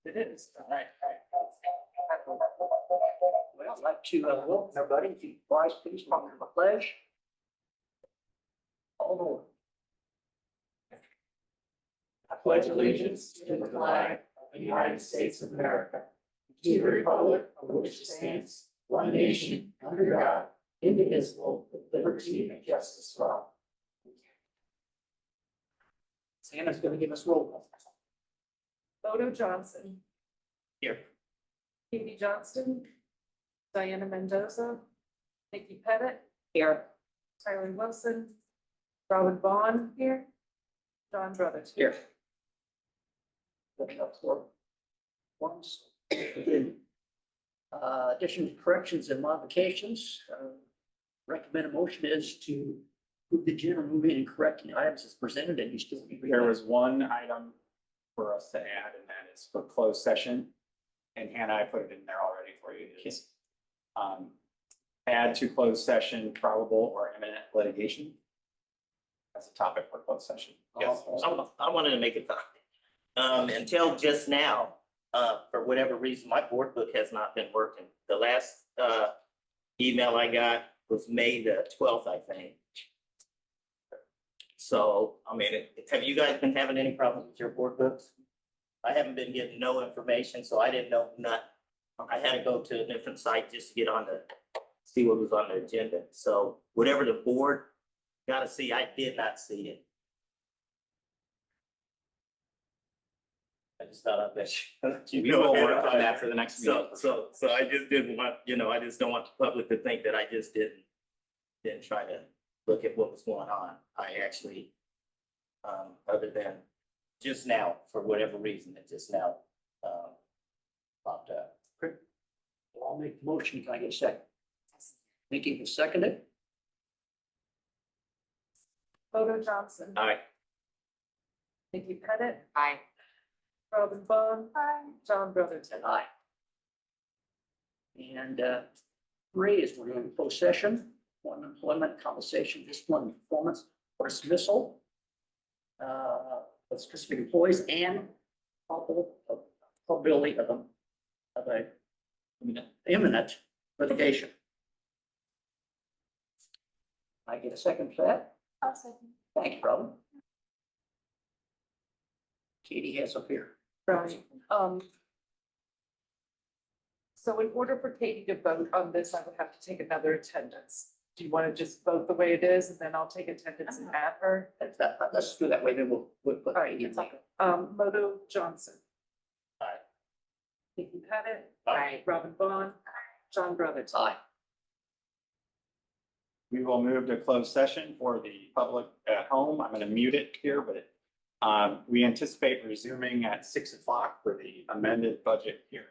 It is. All right. Well, I'd like to welcome everybody. If you rise, please, welcome to the pledge. All over. I pledge allegiance to the flag of the United States of America, to the republic for which it stands, one nation, under God, indivisible, with liberty and justice for all. Santa's going to give us roll call. Bodo Johnson. Here. Katie Johnston. Diana Mendoza. Nikki Pettit. Here. Tyler Wilson. Robin Vaughn here. John Brothers. Here. Looking up for ones. Additions, corrections, and modifications. Recommend a motion is to move the agenda, moving and correcting items as presented, and you still need. There was one item for us to add, and that is for closed session. And Hannah, I put it in there already for you. It's, add to closed session probable or imminent litigation. That's a topic for closed session. Yes, I wanted to make a comment. Until just now, for whatever reason, my board book has not been working. The last email I got was May the 12th, I think. So, I mean, have you guys been having any problems with your board books? I haven't been getting no information, so I didn't know not. I had to go to a different site just to get on the, see what was on the agenda. So whatever the board got to see, I did not see it. I just thought I'd bet you. We will work on that for the next meeting. So I just didn't want, I just don't want the public to think that I just didn't try to look at what was going on. I actually, other than just now, for whatever reason, it just now, popped up. I'll make the motion. Can I get a second? Nikki will second it. Bodo Johnson. Aye. Nikki Pettit. Aye. Robin Vaughn. Aye. John Brotherton. Aye. And three is we're going to close session, one employment, compensation, discipline, performance, or dismissal of specific employees and probability of a imminent litigation. I get a second for that? I'll second. Thank you, Robin. Katie has up here. Right. So in order for Katie to vote on this, I would have to take another attendance. Do you want to just vote the way it is and then I'll take attendance and add her? Let's do that way, then we'll put All right, Katie in it's there. okay. Bodo Johnson. Aye. Nikki Pettit. Aye. Robin Vaughn. John Brothers. Aye. We will move to closed session for the public at home. I'm going to mute it here, but we anticipate resuming at 6 o'clock for the amended budget hearing.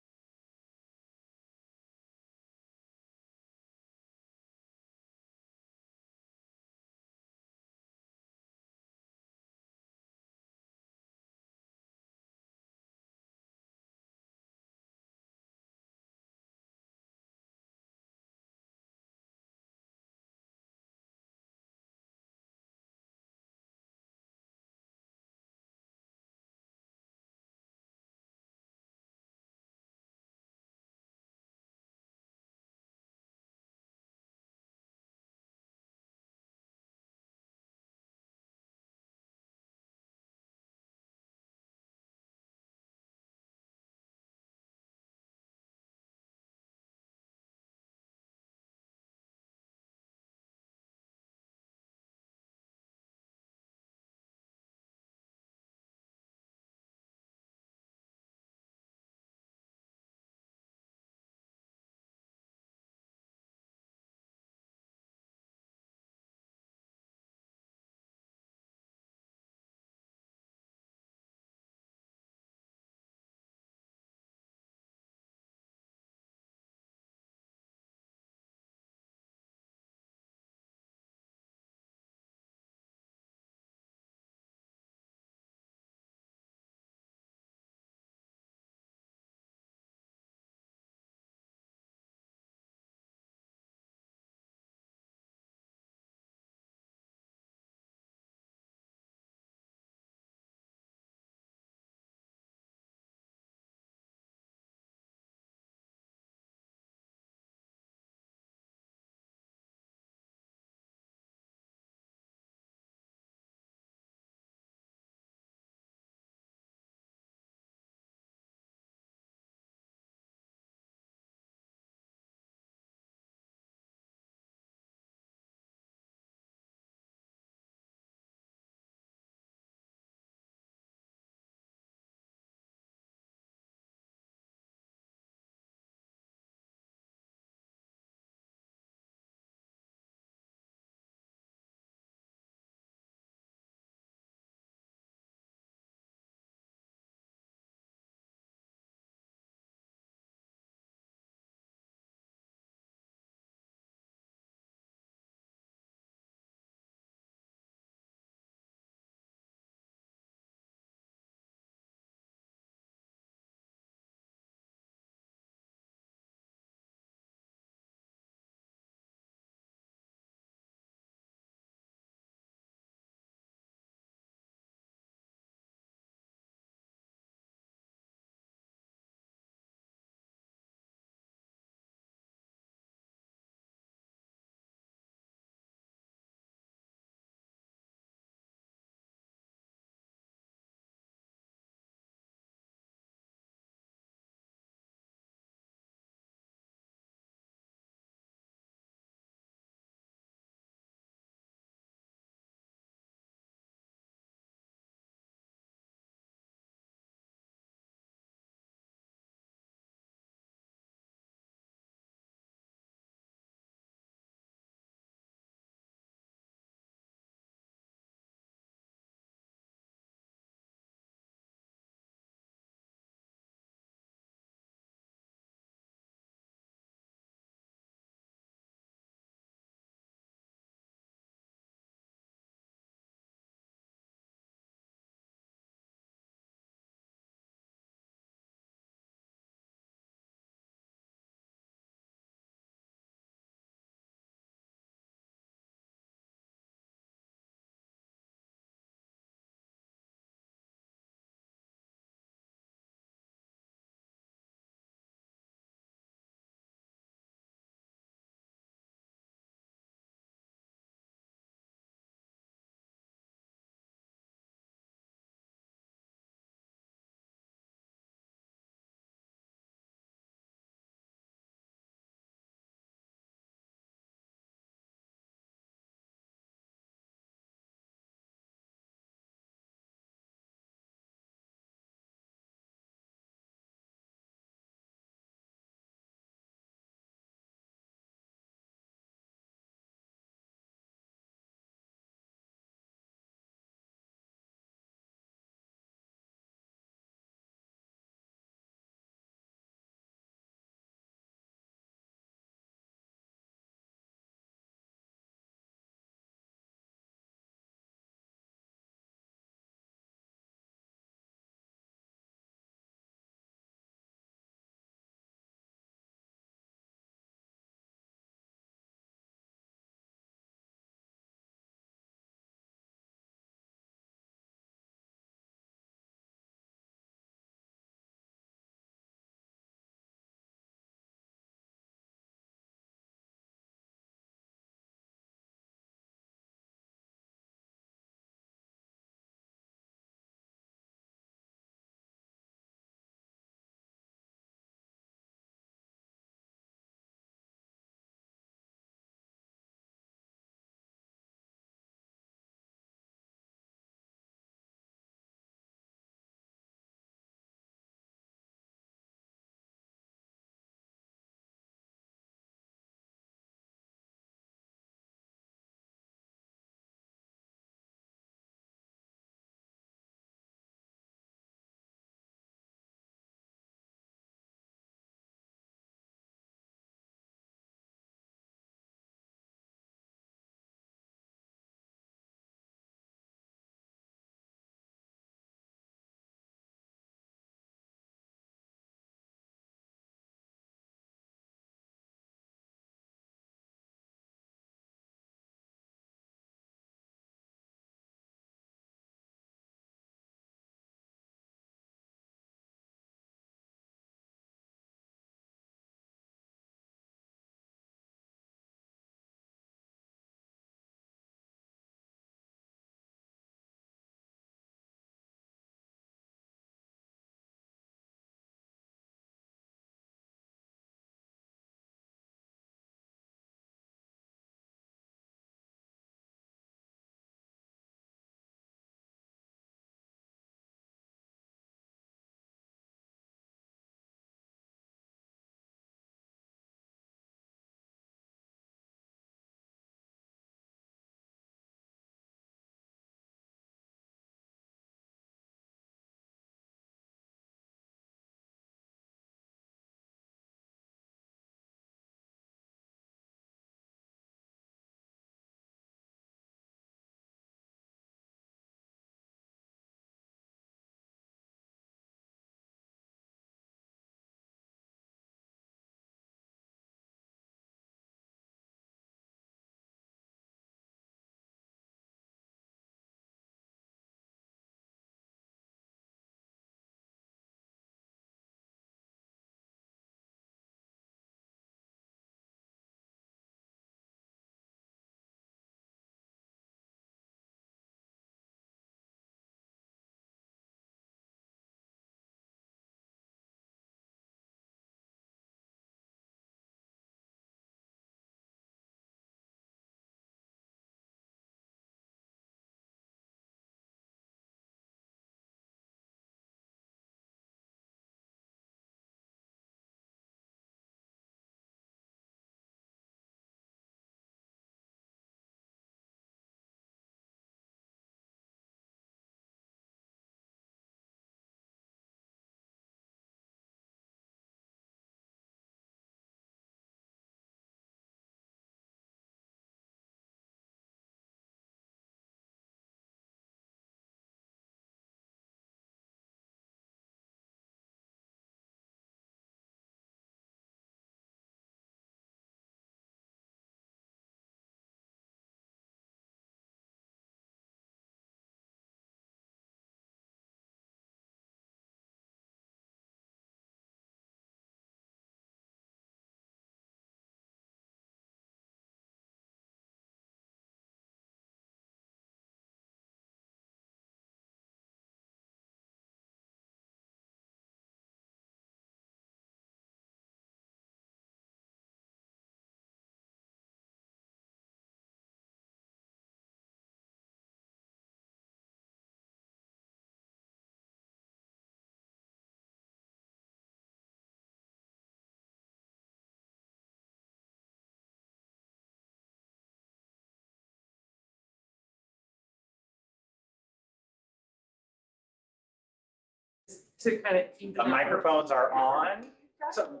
to kind of. The microphones are on. So,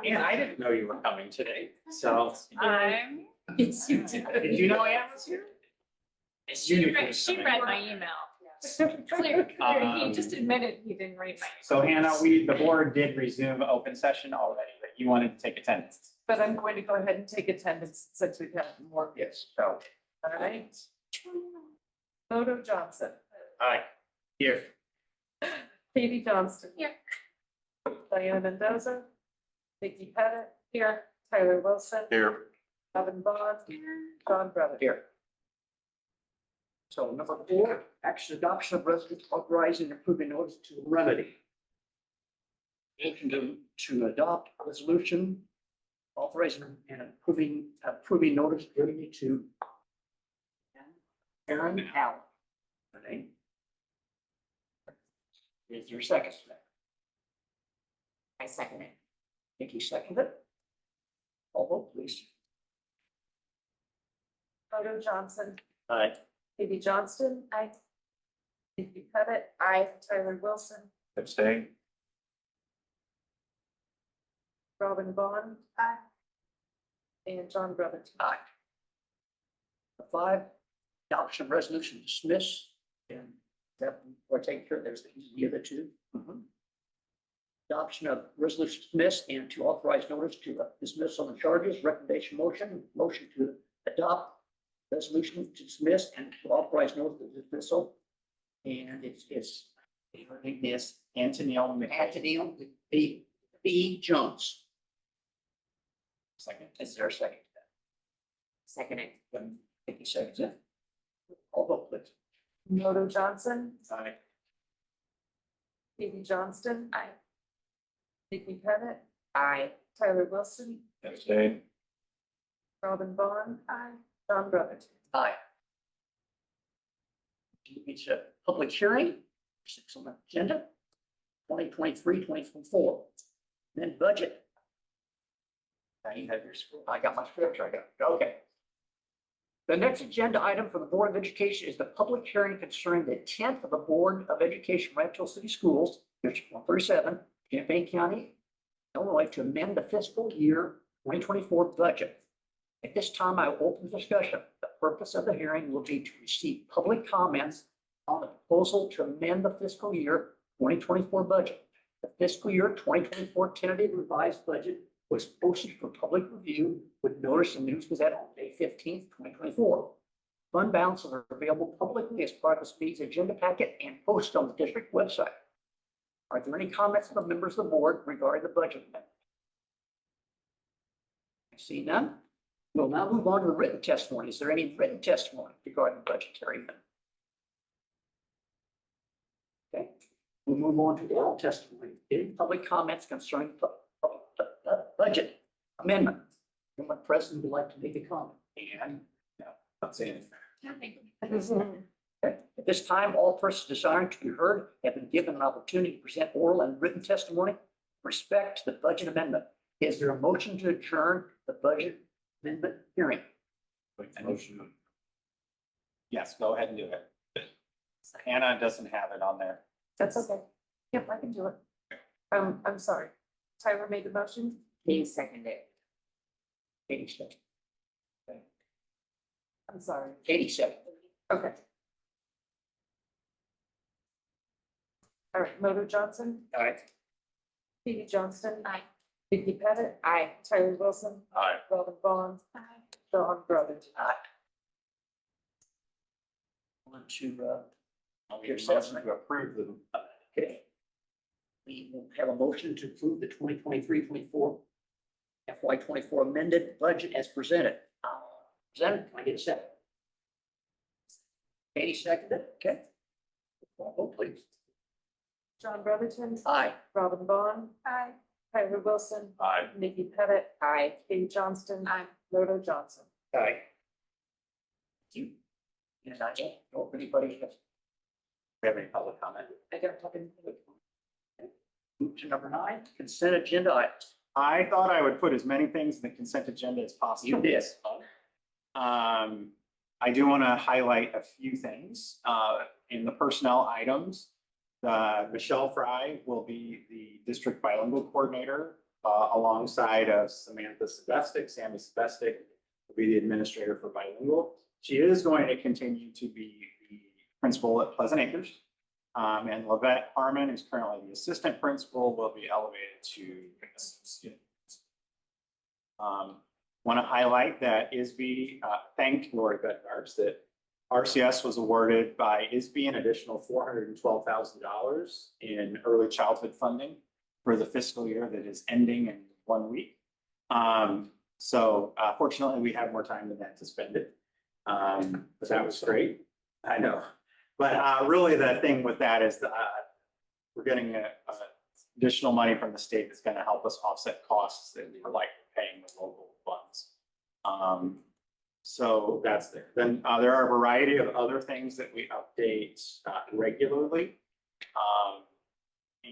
and I didn't know you were coming today, so. It's you too. Did you know Ann was here? She read my email. Clear, he just admitted he didn't read my. So Hannah, the board did resume open session already, but you wanted to take attendance. But I'm going to go ahead and take attendance since we've had more. Yes, so. All right. Moto Johnson, Aye. Here. Katie Johnston. Here. Diana Mendoza. Vicky Pettit. Here. Tyler Wilson. Here. Robin Bond. John Brother. Here. So number 4, action adoption of resolution authorizing and approving notice to remedy. Motion to adopt resolution authorizing and approving notice to remedy to Aaron Allen. Her name. Is there a second? I second it. Nikki seconded. Call vote, please. Moto Johnson. Aye. Katie Johnston. Aye. Vicky Pettit. Aye. Tyler Wilson. Abstain. Robin Bond. Aye. And John Brother. Aye. 5, adoption of resolution to dismiss, and that, or take care, there's the other 2. Adoption of resolution to dismiss and to authorize notice to dismiss on the charges, recommendation motion to adopt resolution to dismiss and to authorize notice of dismissal. And it's her name is Antonio B. Jones. Second. Is there a second? Second it. Nikki seconds it. Call vote, please. Moto Johnson. Aye. Katie Johnston. Aye. Vicky Pettit. Aye. Tyler Wilson. Abstain. Robin Bond. Aye. John Brother. Aye. It's a public hearing, 6 on the agenda, 2023-2024. Then budget. Now you have your school. I got my scripture. I got, okay. The next agenda item for the Board of Education is the public hearing concerning the intent of the Board of Education, Rancho City Schools, District 137, Champaign County, Illinois, to amend the fiscal year 2024 budget. At this time, I will open discussion. The purpose of the hearing will be to receive public comments on the proposal to amend the fiscal year 2024 budget. The fiscal year 2024 tentative revised budget was posted for public review with notice in News Gazette on May 15th, 2024. Fund balances are available publicly as part of this meeting's agenda packet and posted on the district website. Are there any comments from the members of the board regarding the budget amendment? I see none. We'll now move on to the written testimony. Is there any written testimony regarding the budgetary amendment? Okay, we'll move on to the oral testimony. Any public comments concerning the budget amendment? Anyone present would like to make a comment? And, no, not saying anything. Okay. At this time, all persons desiring to be heard have been given an opportunity to present oral and written testimony with respect to the budget amendment. Is there a motion to adjourn the budget amendment hearing? Motion. Yes, go ahead and do it. Hannah doesn't have it on there. That's okay. Yep, I can do it. I'm sorry. Tyler made the motion. He seconded it. Katie second. I'm sorry. Katie second. Okay. All right, Moto Johnson. All right. Katie Johnston. Aye. Vicky Pettit. Aye. Tyler Wilson. Aye. Robin Bond. Aye. John Brother. Aye. On to, I'll get a motion to approve the. okay. We will have a motion to approve the 2023-24 FY24 amended budget as presented. Presented, can I get a second? Katie seconded, okay. Call vote, please. John Brotherton. Aye. Robin Bond. Aye. Tyler Wilson. Aye. Nikki Pettit. Aye. Katie Johnston. Aye. Moto Johnson. Aye. Thank you. And I don't know if anybody has. We have any public comment? I got a fucking. Move to number 9, consent agenda items. I thought I would put as many things in the consent agenda as possible. You did. I do want to highlight a few things, in the personnel items. Michelle Fry will be the district bilingual coordinator alongside of Samantha Sebestik. Sammy Sebestik will be the administrator for bilingual. She is going to continue to be the principal at Pleasant Acres. And Lavette Harmon, who's currently the assistant principal, will be elevated to assistant. Want to highlight that ISB thanked Lori Bednarz that RCS was awarded by ISB an additional $412,000 in early childhood funding for the fiscal year that is ending in 1 week. So fortunately, we have more time than that to spend it. But that was great. I know. But really the thing with that is we're getting additional money from the state that's going to help us offset costs that we're like paying the local funds. So that's there. Then there are a variety of other things that we update regularly.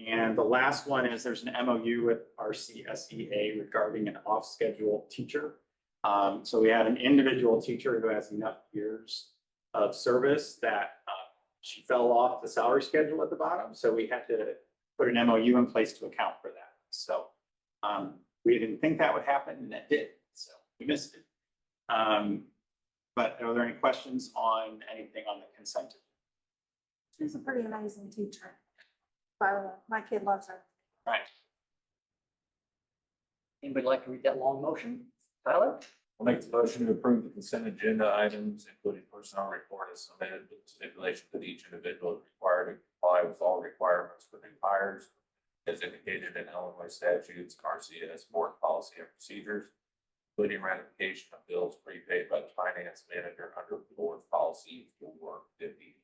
And the last one is there's an MOU with RCSEA regarding an off-schedule teacher. So we had an individual teacher who has enough years of service that she fell off the salary schedule at the bottom. So we had to put an MOU in place to account for that. So we didn't think that would happen and it did. So we missed it. But are there any questions on anything on the consent? She's a pretty amazing teacher. By the way, my kid loves her. Right. Anybody like to read that long motion? Tyler? I'll make the motion to approve the consent agenda items, including personnel report as submitted with stipulation that each individual is required to comply with all requirements for new hires as indicated in Illinois statutes, RCS, board policy and procedures, including ratification of bills prepaid by the finance manager under board policy 450.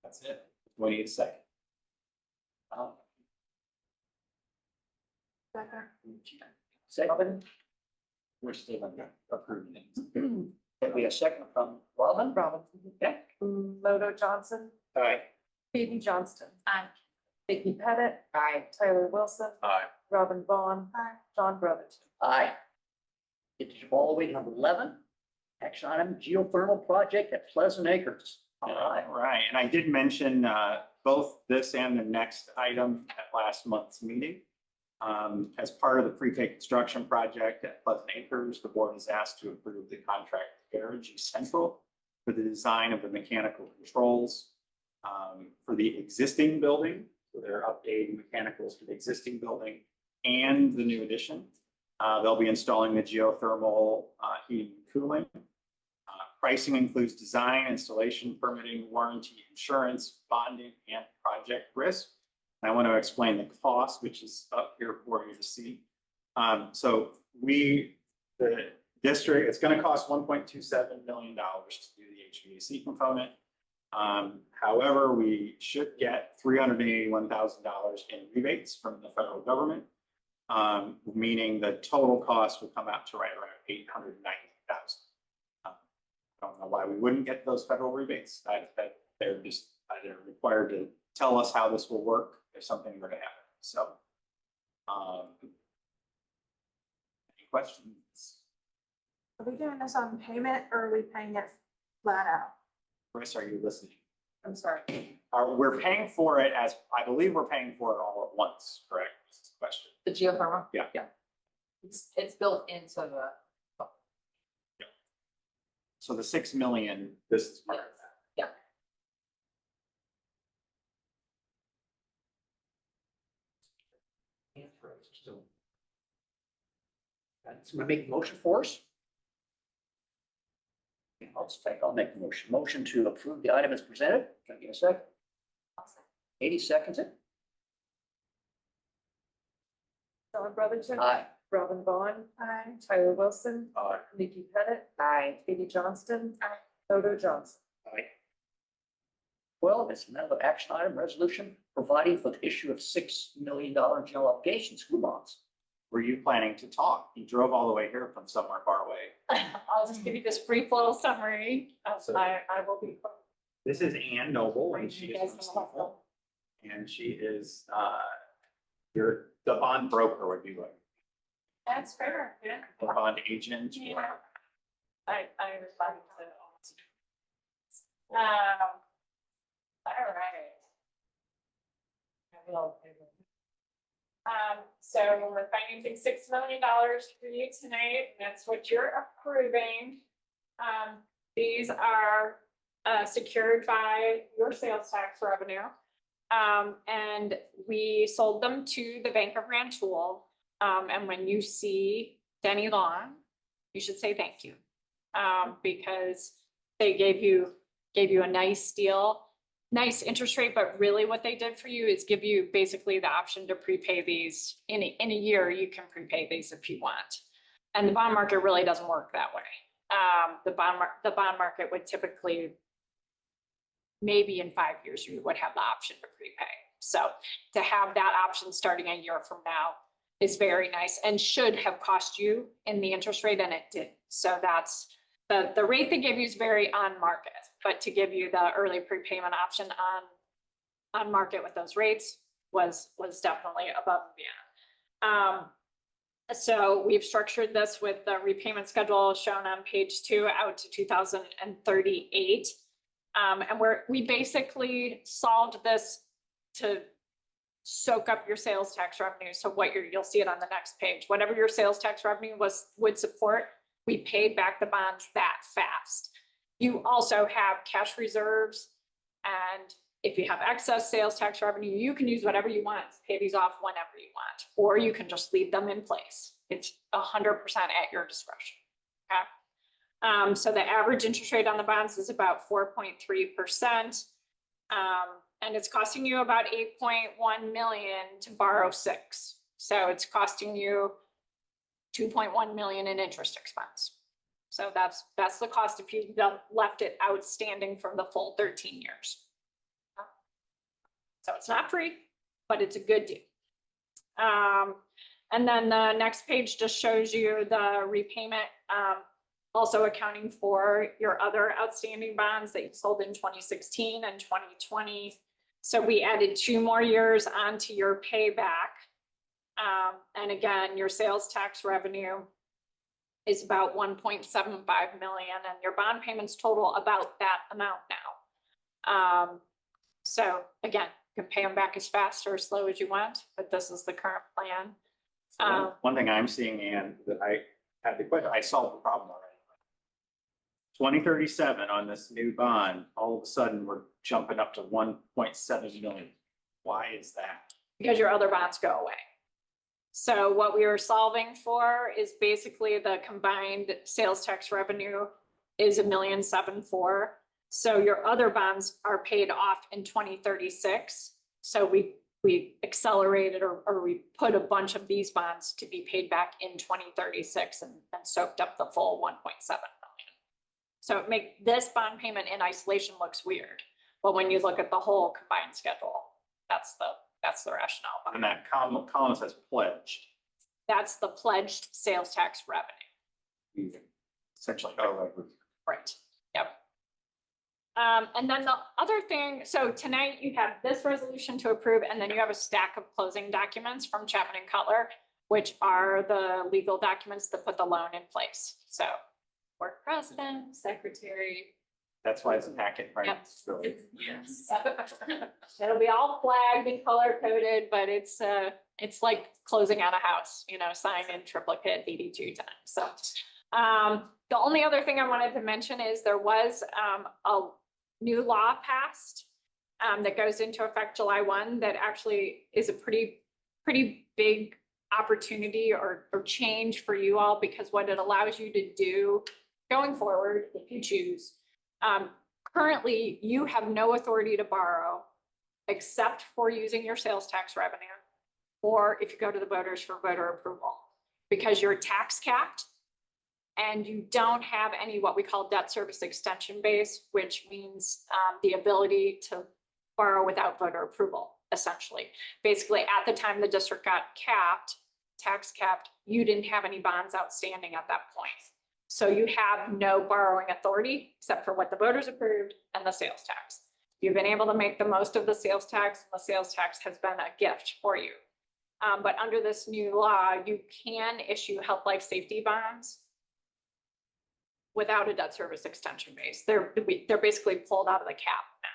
That's it. What do you say? Second, We're still approving things. and we have a second from Robin. Robin. Okay. Lodo Johnson, All right. Katie Johnston, Aye. Vicky Pettit, Aye. Tyler Wilson, Aye. Robin Vaughn, John Brotherton. Aye. Get to all the way to number 11. Action item, geothermal project at Pleasant Acres. All right. Right, and I did mention both this and the next item at last month's meeting. As part of the pre-K construction project at Pleasant Acres, the board is asked to approve the contract with Garage Central for the design of the mechanical controls for the existing building. So they're updating mechanicals for the existing building and the new addition. They'll be installing the geothermal heating and cooling. Pricing includes design, installation, permitting, warranty, insurance, bonding, and project risk. And I want to explain the cost, which is up here for you to see. So the district, it's going to cost $1.27 million to do the HVAC component. However, we should get $381,000 in rebates from the federal government, meaning the total cost will come out to right around $890,000. I don't know why we wouldn't get those federal rebates. They're required to tell us how this will work if something were to happen. So, any questions? Are we doing this on payment or are we paying it flat out? Chris, are you listening? I'm sorry. We're paying for it as, I believe we're paying for it all at once, correct? That's the question. The geothermal? Yeah. Yeah. It's built into the, So the 6 million, this is part of that. yeah. Somebody make a motion for us? I'll make the motion. Motion to approve the item as presented. Can I get a second? 80 seconds it. John Brotherton. Aye. Robin Vaughn, Aye. Tyler Wilson, Aye. Vicky Pettit, Katie Johnston, Lodo Johnson. Aye. 12 is another action item, resolution providing for the issue of $6 million general obligation school bonds. Were you planning to talk? You drove all the way here from somewhere far away. I'll just give you this brief little summary. I will be. This is Ann Noble, and she You is guys from know how Stifel. And she is, the bond broker would be like, That's fair, yeah. the bond agent. Yeah. I respond to. All right. So we're financing $6 million for you tonight. That's what you're approving. These are secured by your sales tax revenue. And we sold them to the Bank of Rantoul. And when you see Denny Long, you should say thank you. Because they gave you a nice deal, nice interest rate, but really what they did for you is give you basically the option to prepay these in a year. You can prepay these if you want. And the bond market really doesn't work that way. The bond market would typically, maybe in 5 years, you would have the option to prepay. So to have that option starting a year from now is very nice and should have cost you in the interest rate, and it did. So that's the rate they give you is very on market, but to give you the early prepayment option on market with those rates was definitely above and beyond. So we've structured this with the repayment schedule shown on page 2 out to 2038. And we basically solved this to soak up your sales tax revenue. So you'll see it on the next page. Whatever your sales tax revenue would support, we paid back the bonds that fast. You also have cash reserves, and if you have excess sales tax revenue, you can use whatever you want to pay these off whenever you want, or you can just leave them in place. It's 100% at your discretion. Okay. So the average interest rate on the bonds is about 4.3%. And it's costing you about 8.1 million to borrow 6. So it's costing you 2.1 million in interest expense. So that's the cost if you left it outstanding for the full 13 years. So it's not free, but it's a good deal. And then the next page just shows you the repayment, also accounting for your other outstanding bonds that you sold in 2016 and 2020. So we added 2 more years onto your payback. And again, your sales tax revenue is about 1.75 million, and your bond payments total about that amount now. So again, you can pay them back as fast or as slow as you want, but this is the current plan. One thing I'm seeing, Ann, that I had the question, I solved the problem already. 2037 on this new bond, all of a sudden we're jumping up to 1.7 million. Why is that? Because your other bonds go away. So what we were solving for is basically the combined sales tax revenue is $1.74 million. So your other bonds are paid off in 2036. So we accelerated or we put a bunch of these bonds to be paid back in 2036 and soaked up the full 1.7 million. So it make this bond payment in isolation looks weird, but when you look at the whole combined schedule, that's the rationale. And that column says pledged. That's the pledged sales tax revenue. Essentially, Right. Yep. And then the other thing, so tonight you have this resolution to approve, and then you have a stack of closing documents from Chapman and Cutler, which are the legal documents that put the loan in place. So board president, secretary. That's why it's a packet, right? Yep. So, Yes. It'll be all flagged and color coded, but it's like closing on a house, signed in triplicate 82 times. So the only other thing I wanted to mention is there was a new law passed that goes into effect July 1 that actually is a pretty big opportunity or change for you all, because what it allows you to do going forward, if you choose, currently you have no authority to borrow except for using your sales tax revenue, or if you go to the voters for voter approval, because you're tax capped and you don't have any what we call debt service extension base, which means the ability to borrow without voter approval, essentially. Basically, at the time the district got tax capped, you didn't have any bonds outstanding at that point. So you have no borrowing authority except for what the voters approved and the sales tax. You've been able to make the most of the sales tax, and the sales tax has been a gift for you. But under this new law, you can issue health life safety bonds without a debt service extension base. They're basically pulled out of the cap now.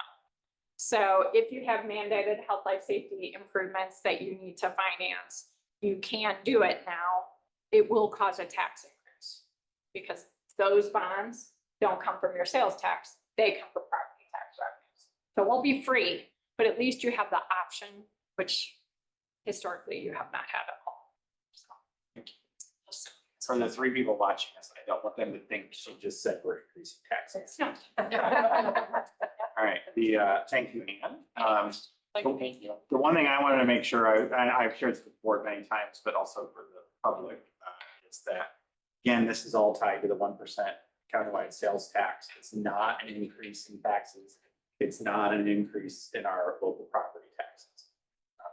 So if you have mandated health, life, safety improvements that you need to finance, you can't do it now. It will cause a tax increase because those bonds don't come from your sales tax. They come from property tax revenues. So it won't be free, but at least you have the option, which historically you have not had at all. So. For the three people watching us, I don't want them to think she just said we're increasing taxes. No. All right, thank you, Ann. Like, Thank you. The one thing I wanted to make sure, I've shared this with the board many times, but also for the public, is that, again, this is all tied to the 1% countywide sales tax. It's not an increase in taxes. It's not an increase in our local property taxes.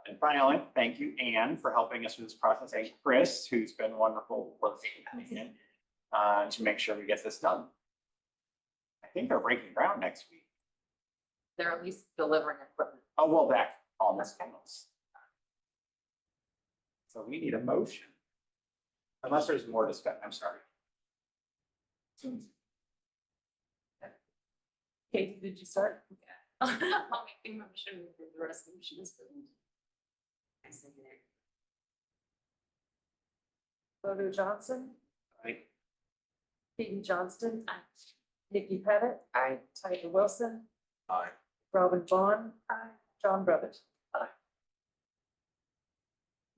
And finally, thank you, Ann, for helping us through this process, and Chris, who's been wonderful working to make sure we get this done. I think they're breaking ground next week. They're at least delivering equipment. Oh, well, that almost counts. So we need a motion. Unless there's more discussion, I'm sorry. Katie, did you start? I'll make the motion for the resolutions. Bodo Johnson, Aye. Katie Johnston, Nikki Pettit, Aye. Tyler Wilson, Aye. Robin Vaughn, John Brothers.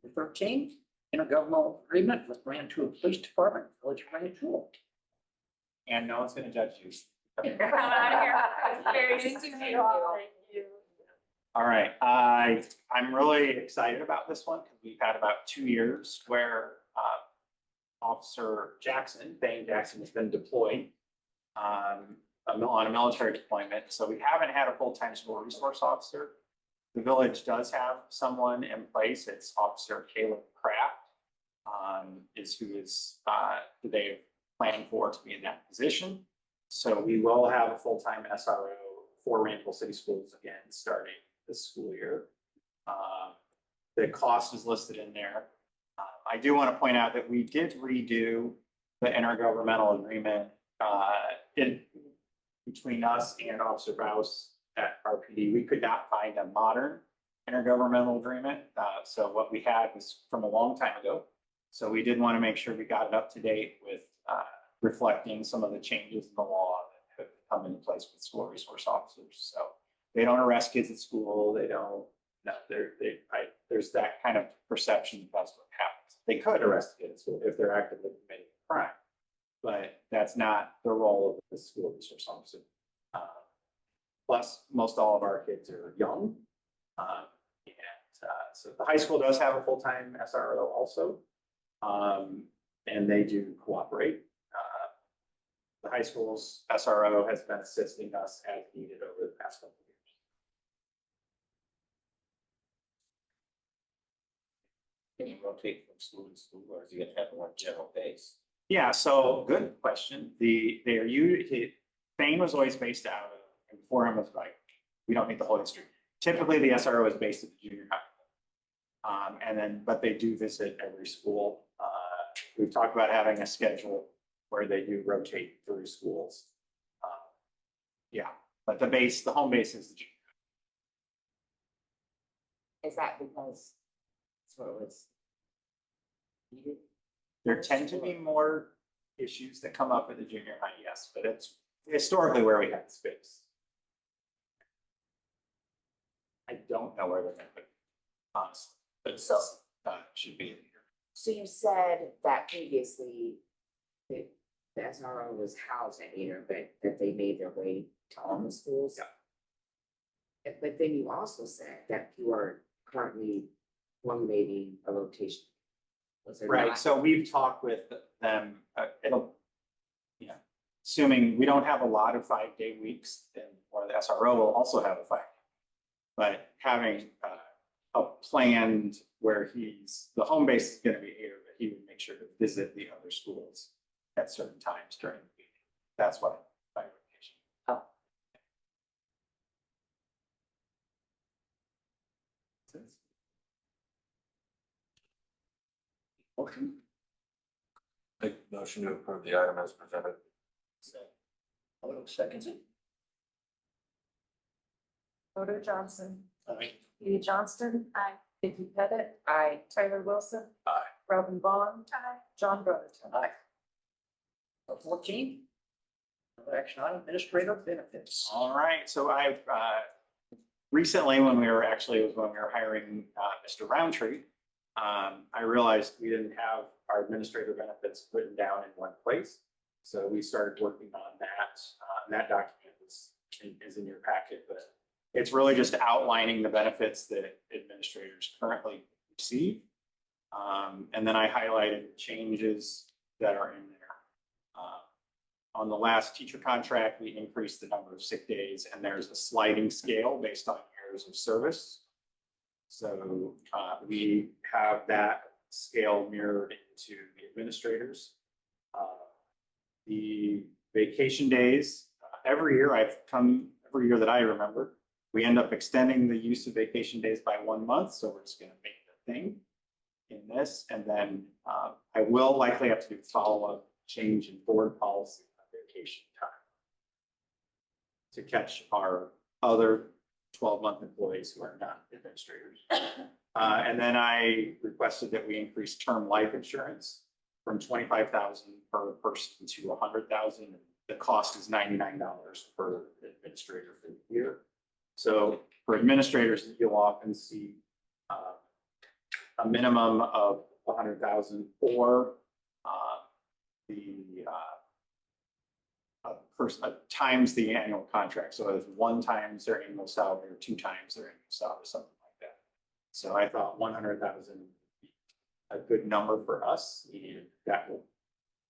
The 13th, intergovernmental agreement with Rantoul Police Department, Village of Rantoul. And no one's gonna judge you. Get out of here. Thank you. All right, I'm really excited about this one because we've had about 2 years where Officer Jackson, Bane Jackson, has been deployed on a military deployment. So we haven't had a full-time school resource officer. The village does have someone in place. It's Officer Caleb Kraft, who they planning for to be in that position. So we will have a full-time SRO for Rantoul City Schools again, starting this school year. The cost is listed in there. I do want to point out that we did redo the intergovernmental agreement between us and Officer Rouse at RPD. We could not find a modern intergovernmental agreement. So what we had was from a long time ago. So we did want to make sure we got it up to date with reflecting some of the changes in the law that have come into place with school resource officers. So they don't arrest kids at school. They don't, no, there's that kind of perception that that's what happens. They could arrest kids at school if they're actively committing a crime, but that's not the role of the school resource officer. Plus, most all of our kids are young. So the high school does have a full-time SRO also, and they do cooperate. The high school's SRO has been assisting us as needed over the past couple of years. Can you rotate from school to school, or is he gonna have one general base? Yeah, so good question. Thane was always based out of, and before him was like, we don't need the whole history. Typically, the SRO is based at the junior high. But they do visit every school. We've talked about having a schedule where they do rotate through schools. Yeah, but the home base is the junior. Is that because that's what it was needed? There tend to be more issues that come up at the junior high, yes, but it's historically where we had the space. I don't know where they're going to put it, honestly, but it's, should be in here. So you said that previously the SRO was housed at either, but that they made their way to all the schools? Yeah. But then you also said that you are currently formulating a rotation. Was there Right, not? so we've talked with them, assuming we don't have a lot of 5-day weeks, then, or the SRO will also have a 5. But having a planned where the home base is going to be here, but he would make sure to visit the other schools at certain times during the week. That's what by rotation. Oh. Motion, Make a motion to approve the item as presented. So, Odo seconds it. Odo Johnson, aye. Edie Johnston. Aye. Vicky Pettit. I, Tyler Wilson. Aye. Robin Vaughn. Aye. John Brotherton. Aye. 14. Another action item, administrator benefits. All right, so I've, recently, when we were hiring, Mr. Roundtree, I realized we didn't have our administrator benefits written down in one place. So we started working on that. And that document is in your packet, but it's really just outlining the benefits that administrators currently receive. And then I highlighted changes that are in there. On the last teacher contract, we increased the number of sick days, and there's a sliding scale based on years of service. So we have that scale mirrored into the administrators. The vacation days, every year that I remember, we end up extending the use of vacation days by 1 month. So we're just going to make the thing in this. And then I will likely have to do follow-up change in board policy on vacation time to catch our other 12-month employees who are not administrators. And then I requested that we increase term life insurance from $25,000 per person to $100,000. The cost is $99 per administrator for the year. So for administrators, you'll often see a minimum of $100,000 or times the annual contract. So it's 1 times their annual salary or 2 times their annual salary, something like that. So I thought 100,000 would be a good number for us, and that will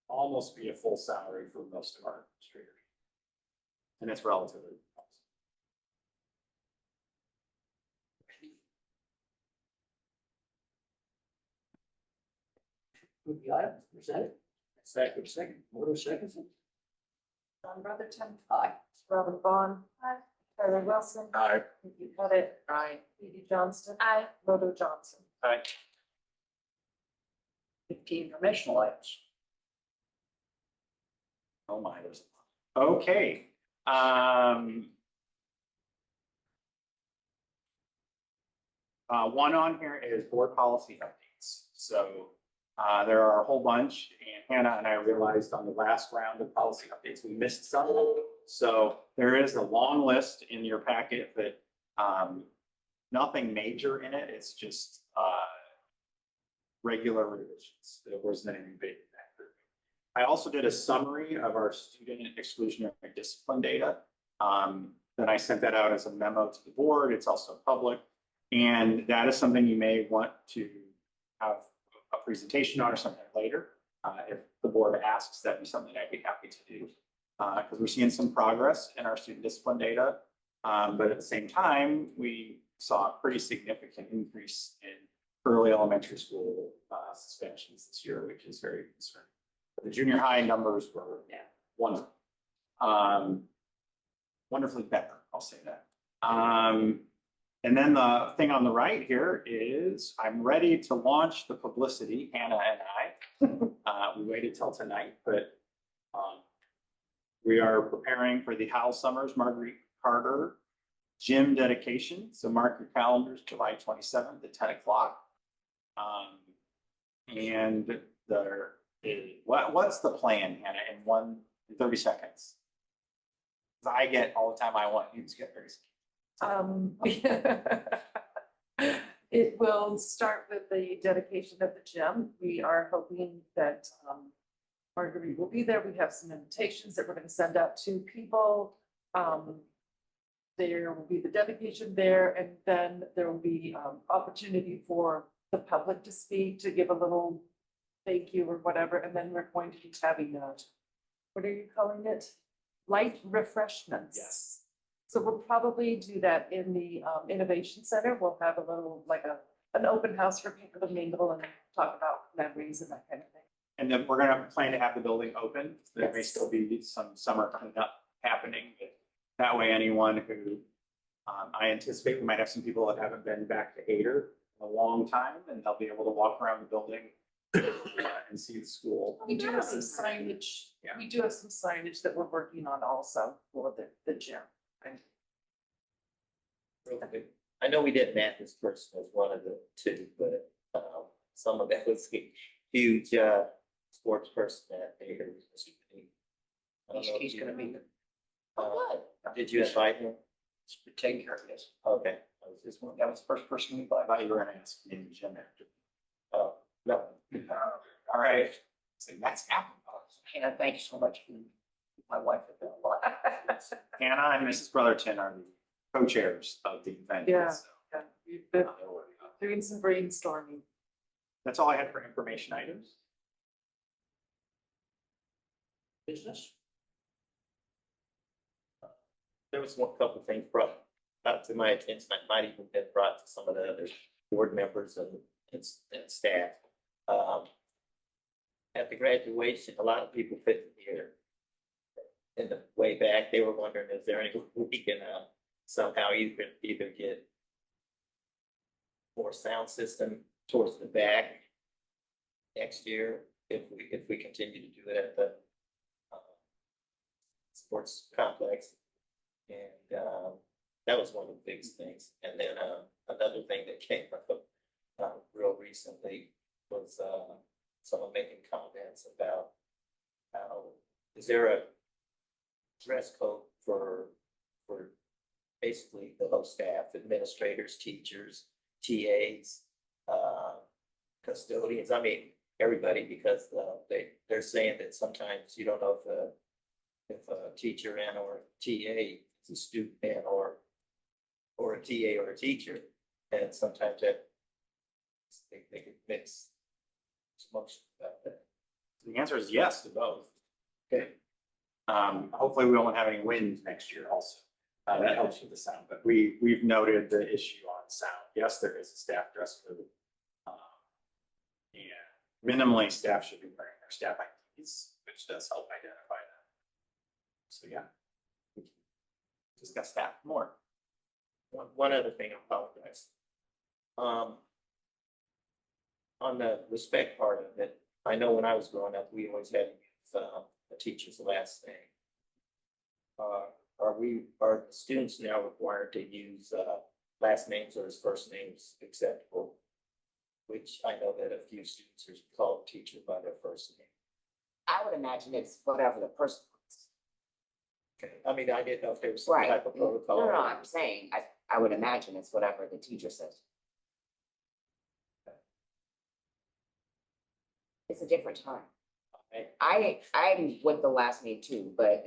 almost be a full salary for most of our administrators. And it's relatively close. Move the item, present it. Second, Odo seconds it. John Brotherton. Aye. Robin Vaughn. Aye. Tyler Wilson. Aye. Vicky Pettit. I, Edie Johnston. Aye. Odo Johnson. Aye. 15 informational items. Oh my, there's a lot. Okay. One on here is board policy updates. So there are a whole bunch, and Hannah and I realized on the last round of policy updates, we missed some. So there is a long list in your packet, but nothing major in it. It's just regular revisions. There wasn't anything big in that group. I also did a summary of our student exclusionary discipline data. Then I sent that out as a memo to the board. It's also public. And that is something you may want to have a presentation on or something later. If the board asks, that'd be something I'd be happy to do. Because we're seeing some progress in our student discipline data. But at the same time, we saw a pretty significant increase in early elementary school suspensions this year, which is very concerning. But the junior high numbers were wonderful. Wonderfully better, I'll say that. And then the thing on the right here is I'm ready to launch the publicity, Hannah and I. We waited till tonight, but we are preparing for the Howell Summers Marguerite Carter gym dedication. So mark your calendars, July 27th at 10 o'clock. And there is, what's the plan, Hannah, in 30 seconds? I get all the time I want, you just get 30 seconds. It will start with the dedication of the gym. We are hoping that Marguerite will be there. We have some invitations that we're going to send out to people. There will be the dedication there, and then there will be opportunity for the public to speak, to give a little thank you or whatever, and then we're going to be having what are you calling it? Light refreshments. Yes. So we'll probably do that in the Innovation Center. We'll have a little, like an open house for people to mingle and talk about memories and that kind of thing. And then we're gonna plan to have the building open. There may Yes. still be some summer cleanup happening, but that way anyone who, I anticipate we might have some people that haven't been back to Ader in a long time, and they'll be able to walk around the building and see the school. We do have some signage, Yeah. we do have some signage that we're working on also for the gym. Real quick. I know we didn't add this person as one of the two, but, some of that was a huge, sports person that they heard. I don't know if He's you- gonna be, Did you invite him? taking care of this. Okay, I was just wondering. That was the first person we I invited. thought you were gonna ask me in the gym after. Oh, no. All right. So that's happened. Hannah, thank you so much. My wife has been a lot. Hannah and Mrs. Brotherton are the co-chairs of the event. Yeah. so, Yeah, we've been doing some brainstorming. That's all I had for information items. Business? There was one couple things brought up to my attention, that might even been brought to some of the other board members and staff. At the graduation, a lot of people couldn't hear. In the way back, they were wondering, is there any way we can somehow either get more sound system towards the back next year, if we continue to do it at the sports complex. And that was one of the biggest things. And then another thing that came up real recently was someone making comments about how, is there a dress code for basically the whole staff, administrators, teachers, TAs, custodians, I mean, everybody, because they're saying that sometimes you don't know if a teacher and or TA is a student and or a TA or a teacher, and sometimes that they can mix emotions about that. The answer is yes to both. Okay. Hopefully we won't have any wind next year also. That helps with the sound, but we've noted the issue on sound. Yes, there is a staff dress code. And minimally, staff should be wearing their staff IDs, which does help identify them. So yeah. We can discuss that more. One other thing, I apologize. On the respect part of it, I know when I was growing up, we always had a teacher's last name. Are students now required to use last names or as first names acceptable? Which I know that a few students are called teacher by their first name. I would imagine it's whatever the person wants. Okay, I mean, I didn't know if there was some Right. type of protocol. No, I'm saying, I would imagine it's whatever the teacher says. It's a different time. I'm with the last name too, but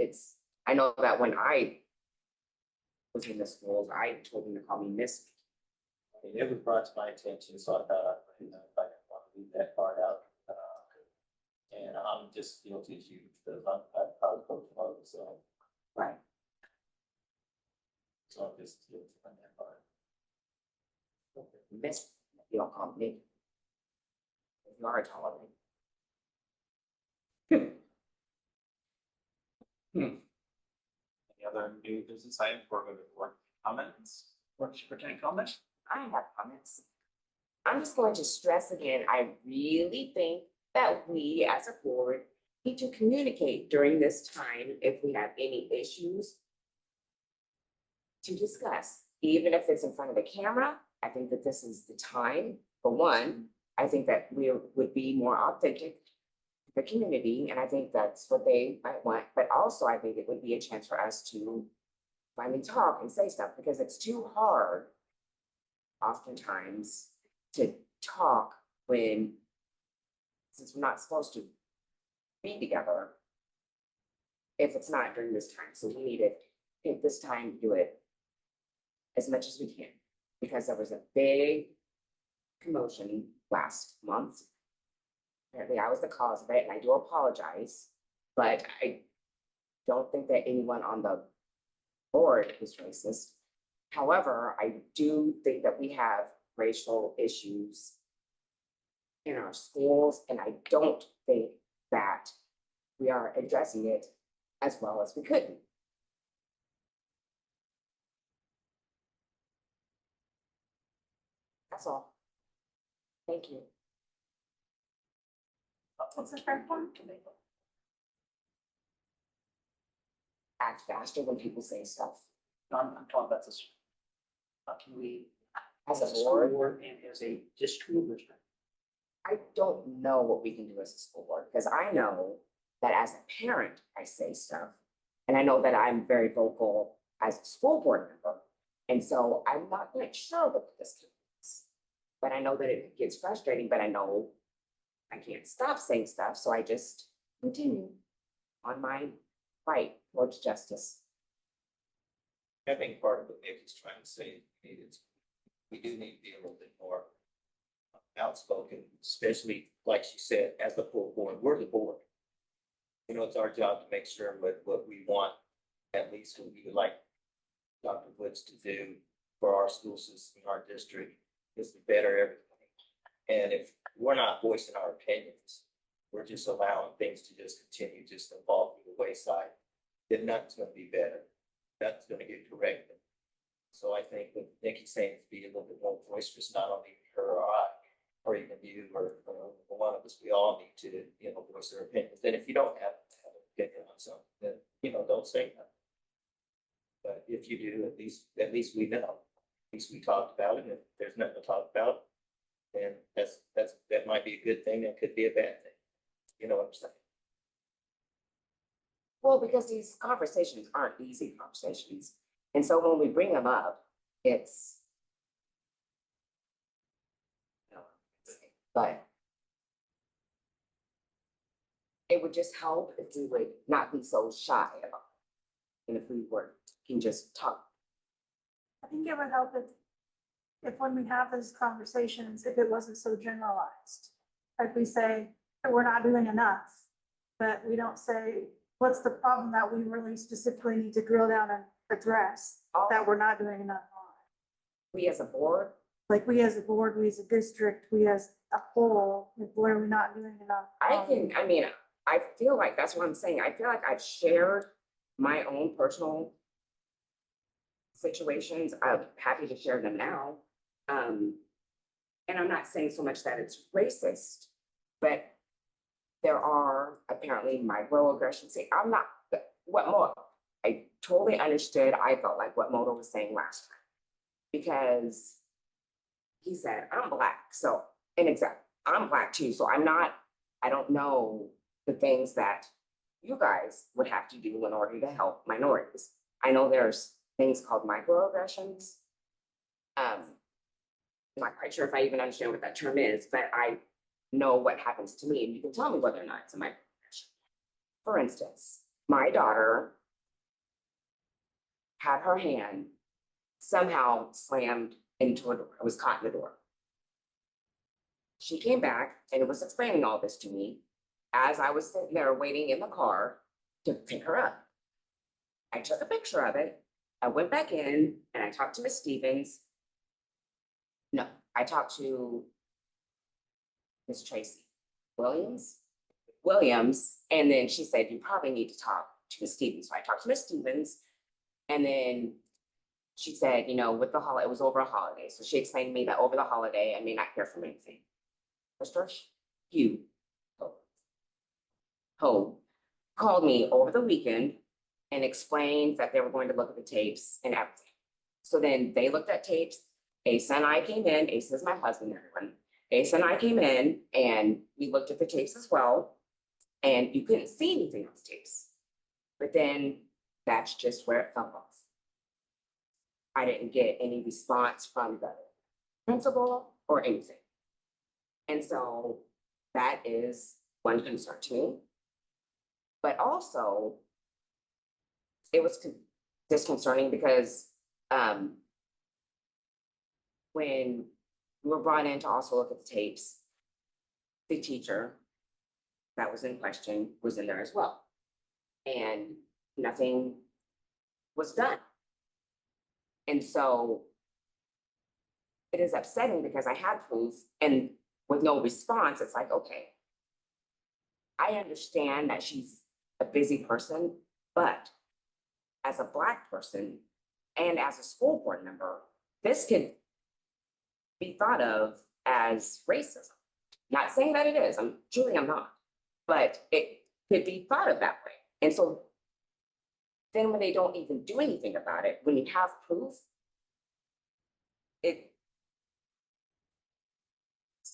I know that when I was in the schools, I told them to call me Miss. I mean, it was brought to my attention, so I thought, if I didn't want to leave that part out. And I'm just guilty as you, because I probably coach mode, so. Right. So I'm just guilty on that part. Miss, you don't call me. You are taller than me. Any other new business items for the board comments? Board Superintendent comments? I have comments. I'm just going to stress again, I really think that we as a board need to communicate during this time if we have any issues to discuss, even if it's in front of the camera. I think that this is the time. For one, I think that we would be more authentic to the community, and I think that's what they might want. But also, I think it would be a chance for us to finally talk and say stuff, because it's too hard oftentimes to talk when, since we're not supposed to be together, if it's not during this time. So we need to take this time to do it as much as we can, because there was a big commotion last month. Apparently I was the cause of it, and I do apologize, but I don't think that anyone on the board is racist. However, I do think that we have racial issues in our schools, and I don't think that we are addressing it as well as we could be. That's all. Thank you. What's the third one? Act faster when people say stuff. I'm talking about this. Can we, As a school board, board and as a district, I don't know what we can do as a school board, because I know that as a parent, I say stuff. And I know that I'm very vocal as a school board member. And so I'm not quite sure what this is. But I know that it gets frustrating, but I know I can't stop saying stuff, so I just continue on my fight towards justice. I think part of what Nick is trying to say is we do need to be a little bit more outspoken, especially like she said, as the full board, we're the board. You know, it's our job to make sure what we want, at least what we would like Dr. Woods to do for our school system, our district, is to better everything. And if we're not voicing our opinions, we're just allowing things to just continue just to fall through the wayside, then nothing's gonna be better. Nothing's gonna get corrected. So I think what Nikki's saying is be a little bit more boisterous, not only her or I, or even you, or one of us, we all need to, you know, voice our opinions. And if you don't have an opinion on something, then, you know, don't say nothing. But if you do, at least we know, at least we talked about it, and if there's nothing to talk about, then that might be a good thing, that could be a bad thing. You know what I'm saying? Well, because these conversations aren't easy conversations. And so when we bring them up, it's, but it would just help if we would not be so shy about it. And if we can just talk. I think it would help if when we have those conversations, if it wasn't so generalized. Like we say, that we're not doing enough, but we don't say, what's the problem that we really specifically need to drill down and address that we're not doing enough on? We as a board, Like we as a board, we as a district, we as a whole, like, what are we not doing enough? I feel like that's what I'm saying. I feel like I've shared my own personal situations. I'm happy to share them now. And I'm not saying so much that it's racist, but there are apparently microaggressions. See, I'm not, what more? I totally understood. I felt like what Moto was saying last time. Because he said, I'm Black. So, and exactly, I'm Black too. So I don't know the things that you guys would have to do in order to help minorities. I know there's things called microaggressions. I'm not quite sure if I even understand what that term is, but I know what happens to me, and you can tell me whether or not it's a microaggression. For instance, my daughter had her hand somehow slammed into a door. I was caught in the door. She came back and was explaining all this to me as I was sitting there waiting in the car to pick her up. I took a picture of it. I went back in and I talked to Miss Stevens. No, I talked to Miss Tracy Williams, and then she said, you probably need to talk to Miss Stevens. So I talked to Miss Stevens, and then she said, you know, with the holiday, it was over a holiday. So she explained to me that over the holiday, I may not hear from anything. Mr. Hugh Ho called me over the weekend and explained that they were going to look at the tapes and everything. So then they looked at tapes. Asa and I came in. Asa is my husband, everyone. Asa and I came in and we looked at the tapes as well. And you couldn't see anything on the tapes. But then that's just where it fell off. I didn't get any response from the principal or anything. And so that is one concern to me. But also, it was disconcerting because when we were brought in to also look at the tapes, the teacher that was in question was in there as well. And nothing was done. And so it is upsetting because I had proof, and with no response, it's like, okay, I understand that she's a busy person, but as a Black person and as a school board member, this could be thought of as racism. Not saying that it is, I'm not. but it could be thought of that way. And so then when they don't even do anything about it, when you have proof, it's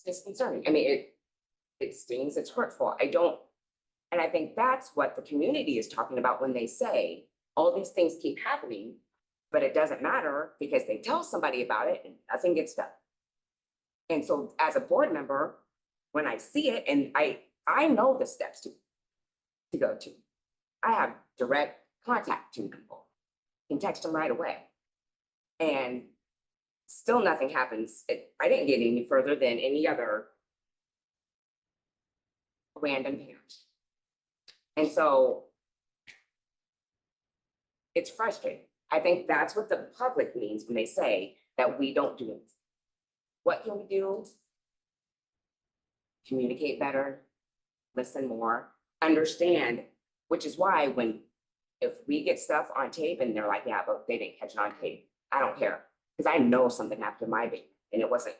disconcerting. I mean, it stings, it's hurtful. And I think that's what the community is talking about when they say all these things keep happening, but it doesn't matter because they tell somebody about it and nothing gets done. And so as a board member, when I see it, and I know the steps to go to, I have direct contact to people, can text them right away. And still nothing happens. I didn't get any further than any other random parent. And so it's frustrating. I think that's what the public means when they say that we don't do it. What can we do? Communicate better, listen more, understand, which is why if we get stuff on tape and they're like, yeah, but they didn't catch it on tape, I don't care. Because I know something happened to my baby and it wasn't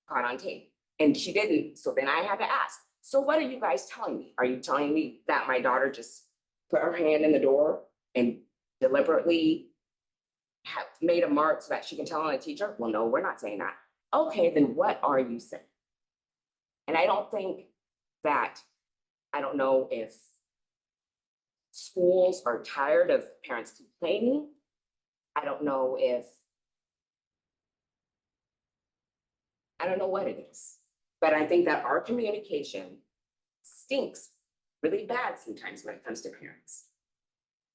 caught on tape. And she didn't, so then I had to ask, so what are you guys telling me? Are you telling me that my daughter just put her hand in the door and deliberately made a mark so that she can tell on a teacher? Well, no, we're not saying that. Okay, then what are you saying? And I don't think that, I don't know if schools are tired of parents complaining. I don't know what it is, but I think that our communication stinks really bad sometimes when it comes to parents.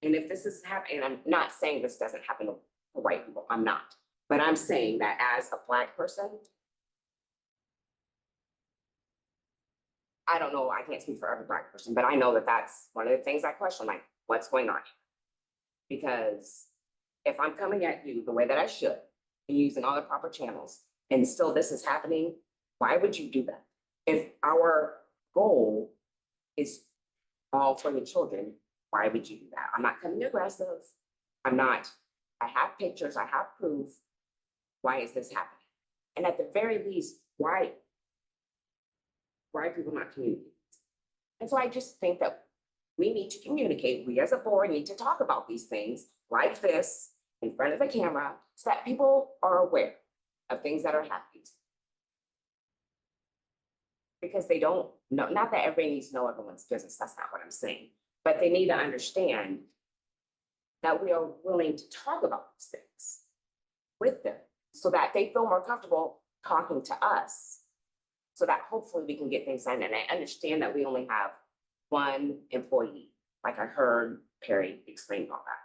And if this is happening, I'm not saying this doesn't happen to white people, I'm not, but I'm saying that as a Black person, I don't know, I can't speak for every Black person, but I know that that's one of the things I question, like, what's going on? Because if I'm coming at you the way that I should, and using all the proper channels, and still this is happening, why would you do that? If our goal is all for the children, why would you do that? I'm not coming aggressive. I have pictures, I have proof. Why is this happening? And at the very least, why are people not communicating? And so I just think that we need to communicate. We as a board need to talk about these things like this in front of the camera so that people are aware of things that are happening. Because they don't know, not that everybody needs to know everyone's business, that's not what I'm saying, but they need to understand that we are willing to talk about these things with them so that they feel more comfortable talking to us, so that hopefully we can get things done. And I understand that we only have one employee, like I heard Perry explain all that.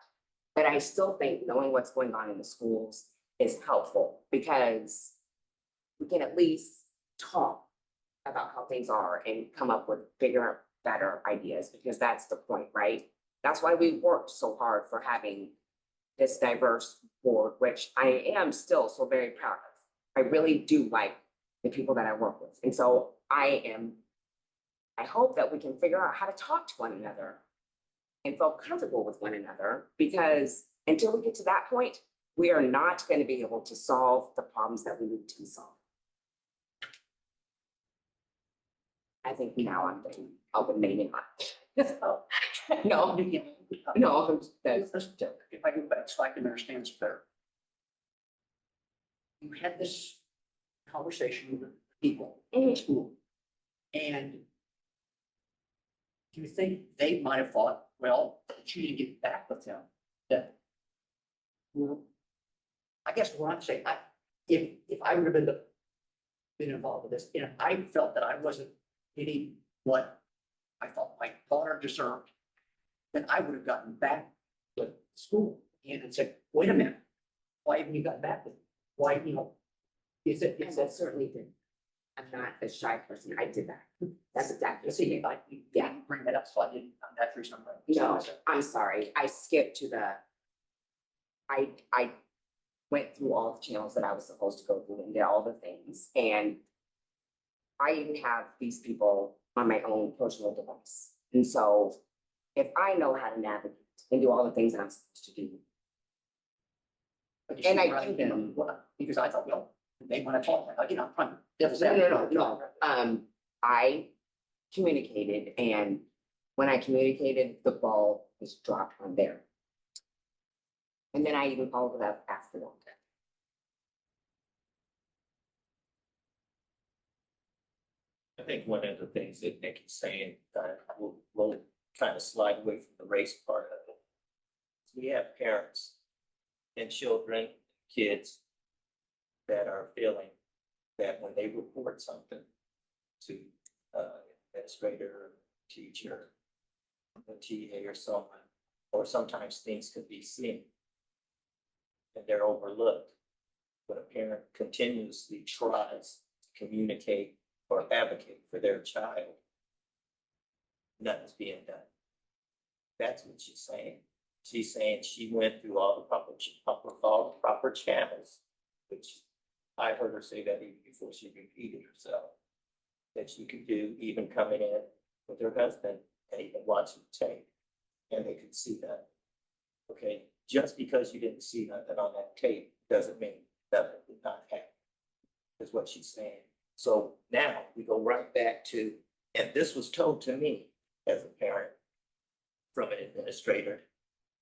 But I still think knowing what's going on in the schools is helpful because we can at least talk about how things are and come up with bigger, better ideas, because that's the point, right? That's why we worked so hard for having this diverse board, which I am still so very proud of. I really do like the people that I work with. And so I hope that we can figure out how to talk to one another and feel comfortable with one another, because until we get to that point, we are not going to be able to solve the problems that we need to solve. I think now I'm done. I'll be maybe not. No, that's Let's do it. If I go back so I can understand this better. You had this conversation with people in school, and do you think they might have thought, well, she didn't get back with him? That, well, I guess what I'm saying, if I would have been involved with this, and I felt that I wasn't getting what I thought my daughter deserved, then I would have gotten back with school and said, wait a minute, why haven't you gotten back with me? Why, is it, I certainly did. I'm not a shy person. I did that. That's exactly. see, yeah, bring that up, so I didn't, that's the reason I'm bringing it up. No, I'm sorry. I skipped to I went through all the channels that I was supposed to go through and did all the things. And I even have these people on my own personal device. And so if I know how to navigate and do all the things that I'm supposed to do, But you see and I where do came them. from, what- because I thought, well, they want to talk, I'm trying. No. I communicated, and when I communicated, the ball was dropped from there. And then I even followed it up after that. I think one of the things that Nick is saying, we'll kind of slide away from the race part of it. We have parents and children, kids that are feeling that when they report something to administrator, teacher, a TA or someone, or sometimes things could be seen and they're overlooked. But a parent continuously tries to communicate or advocate for their child, nothing's being done. That's what she's saying. She's saying she went through all the proper channels, which I heard her say that even before she repeated herself, that she could do, even coming in with her husband and even watching the tape, and they could see that. Okay, just because you didn't see nothing on that tape doesn't mean nothing did not happen, is what she's saying. So now we go right back to, and this was told to me as a parent from an administrator,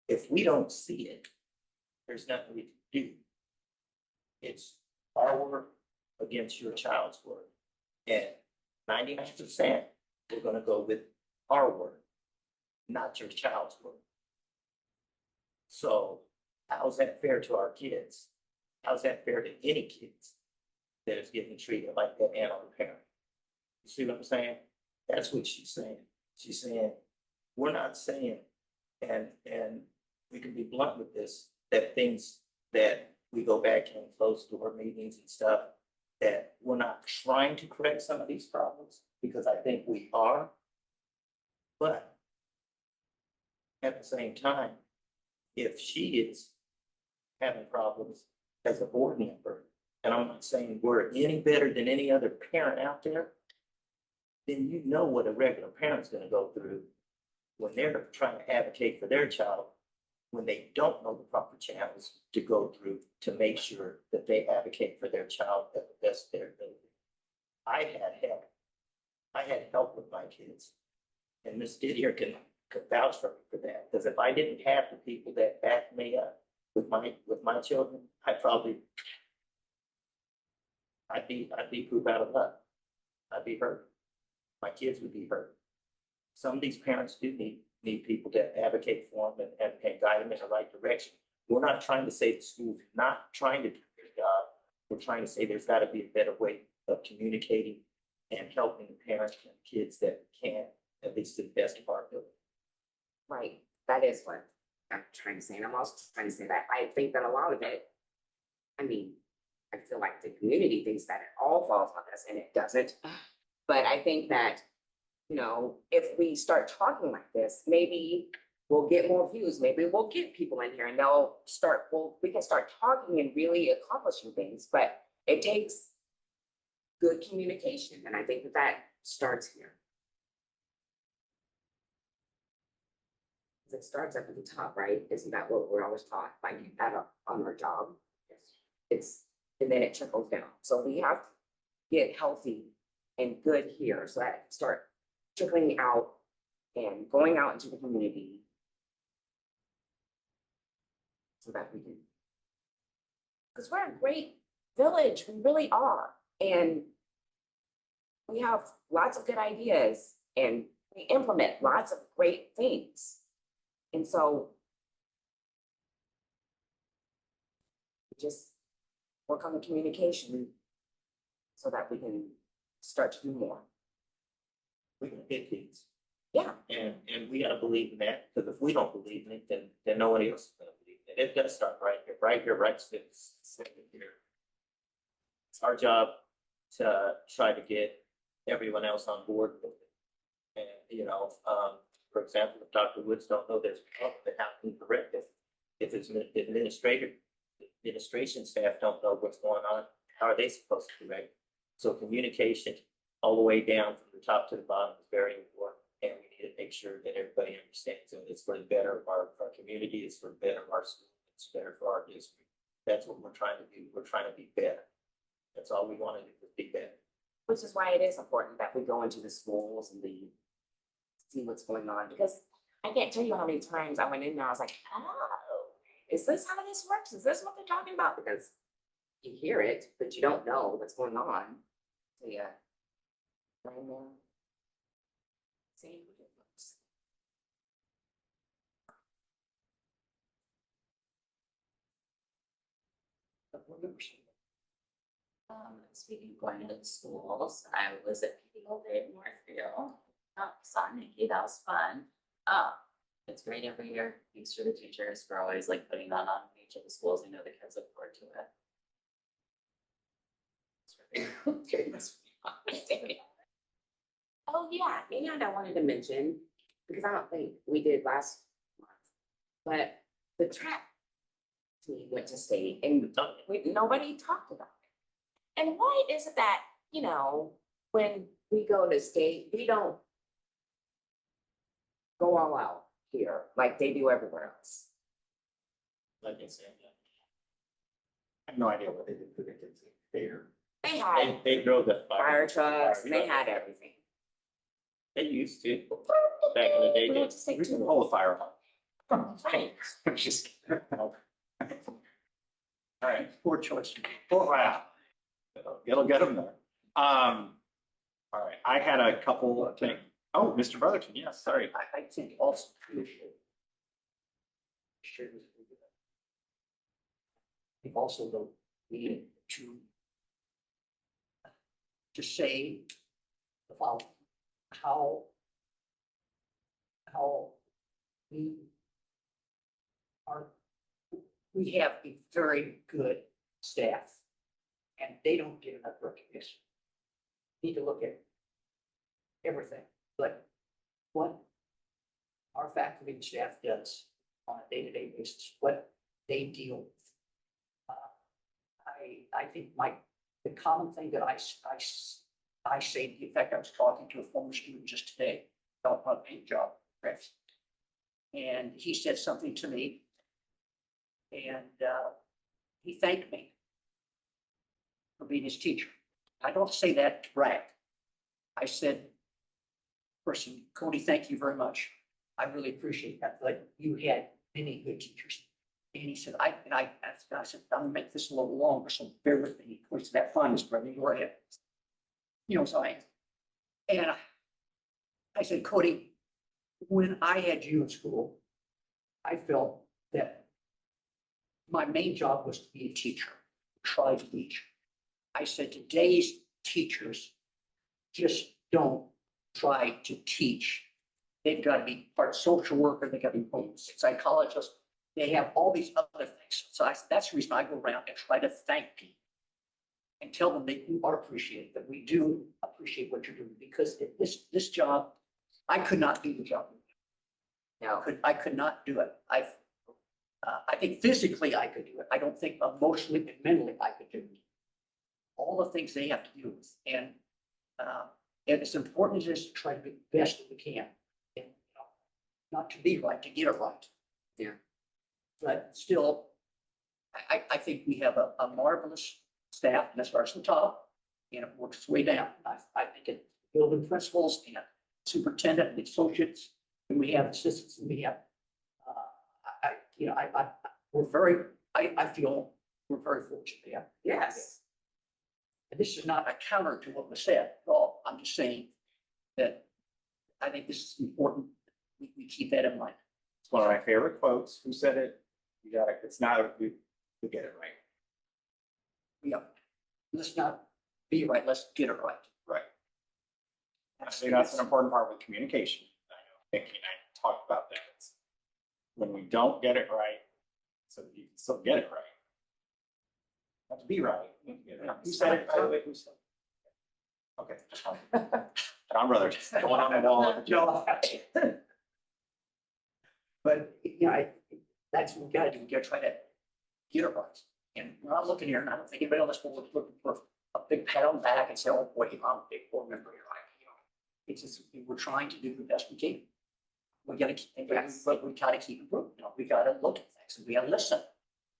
if we don't see it, there's nothing we can do. It's our work against your child's work. And 99%, we're gonna go with our work, not your child's work. So how's that fair to our kids? How's that fair to any kids that is getting treated like that and on the parent? You see what I'm saying? That's what she's saying. She's saying, we're not saying, and we can be blunt with this, that things that we go back in closed door meetings and stuff, that we're not trying to correct some of these problems, because I think we are. But at the same time, if she is having problems as a board member, and I'm not saying we're any better than any other parent out there, then you know what a regular parent's gonna go through when they're trying to advocate for their child, when they don't know the proper channels to go through to make sure that they advocate for their child at the best of their ability. I had help. I had help with my kids. And Ms. Didier can vouch for me for that. Because if I didn't have the people that backed me up with my children, I'd be poop out of luck. I'd be hurt. My kids would be hurt. Some of these parents do need people to advocate for them and guide them in the right direction. We're not trying to say the school's not trying to do their job. We're trying to say there's got to be a better way of communicating and helping the parents and kids that can, at least to the best of our ability. Right, that is what I'm trying to say, and I'm also trying to say that I think that a lot of it, I mean, I feel like the community thinks that it all falls on us, and it doesn't. But I think that, you know, if we start talking like this, maybe we'll get more views, maybe we'll get people in here and we can start talking and really accomplishing things, but it takes good communication, and I think that starts here. It starts up at the top, right? Isn't that what we're always taught, like that on our job? And then it trickles down. So we have to get healthy and good here so that it can start trickling out and going out into the community so that we can, because we're a great village, we really are. And we have lots of good ideas and we implement lots of great things. And so just work on the communication so that we can start to do more. We can get kids. Yeah. And we gotta believe in that, because if we don't believe in it, then nobody else is gonna believe in it. It does start right here, right here. It's our job to try to get everyone else on board with it. And, you know, for example, if Dr. Woods don't know there's a problem, then how can he correct it? If his administration staff don't know what's going on, how are they supposed to correct it? So communication all the way down from the top to the bottom is very important. And we need to make sure that everybody understands it. It's for the better of our community, it's for the better of our school, it's better for our district. That's what we're trying to do. We're trying to be better. That's all we want to do, is be better. Which is why it is important that we go into the schools and we see what's going on, because I can't tell you how many times I went in there, I was like, oh, is this how this works? Is this what they're talking about? Because you hear it, but you don't know what's going on. So, yeah. And, see what it looks. Speaking of going to the schools, I was at PDO Day in Northfield. Saw Nikki, that was fun. It's great every year. Thanks to the teachers for always like putting that on each of the schools. I know the kids look forward to it. Oh, yeah, and I wanted to mention, because I don't think we did last month, but the track team went to state and nobody talked about it. And why is it that, you know, when we go to state, we don't go all out here like they do everywhere else? Like I said, I have no idea what they did for the kids there. They had they drove the fire trucks and they truck. had everything. They used to, back in the day. We they- went to state We can too. hold a fire alarm. Right. Just kidding. All right. Poor choice. Oh, wow. It'll get them there. All right, I had a couple of things. Oh, Mr. Brotherton, yes, sorry. I think also we should. We've also though needed to say about how we are, we have a very good staff and they don't get enough recognition. Need to look at everything, but what our faculty and staff does on a day-to-day basis, what they deal with. I think the common thing that I say, in fact, I was talking to a former student just today about my main job, Chris. And he said something to me and he thanked me for being his teacher. I don't say that to brag. I said, person, Cody, thank you very much. I really appreciate that, but you had many good teachers. And he said, I said, I'm gonna make this a little longer, so bear with me. He points to that finest brother, your head. You know, so I said, Cody, when I had you in school, I felt that my main job was to be a teacher, try to teach. I said, today's teachers just don't try to teach. They've got to be part social worker, they got to be psychologists. They have all these other things. So that's the reason I go around and try to thank people and tell them that you are appreciated, that we do appreciate what you're doing, because this job, I could not do the job. No. I could not do it. I think physically I could do it. I don't think emotionally and mentally I could do it. All the things they have to deal with. And as important as it is to try to be the best that we can. And, not to be right, to get it right. Yeah. But still, I think we have a marvelous staff, and that starts from the top, and it works its way down. I think it building principals and superintendent and associates, and we have assistants, and we have, I feel we're very fortunate. Yeah. Yes. And this is not a counter to what was said at all. I'm just saying that I think this is important. We keep that in mind. It's one of my favorite quotes. Who said it? You got it. It's not, we get it right. Yeah. Let's not be right. Let's get it right. Right. I think that's an important part with communication. I know Nikki and I talked about that. It's when we don't get it right, so you can still get it right. Have to be right. You can get it right. Who said it? By the way, who said it? Okay, just one. John Brothers, going on the wall. No. But, that's what we gotta do. We gotta try to get it right. And we're not looking here, and I don't think anybody else will look for a big pat on the back and say, oh, boy, I'm a big board member here. It's just, we're trying to do the best we can. We gotta keep, but we gotta keep improving. We gotta look at things and we gotta listen.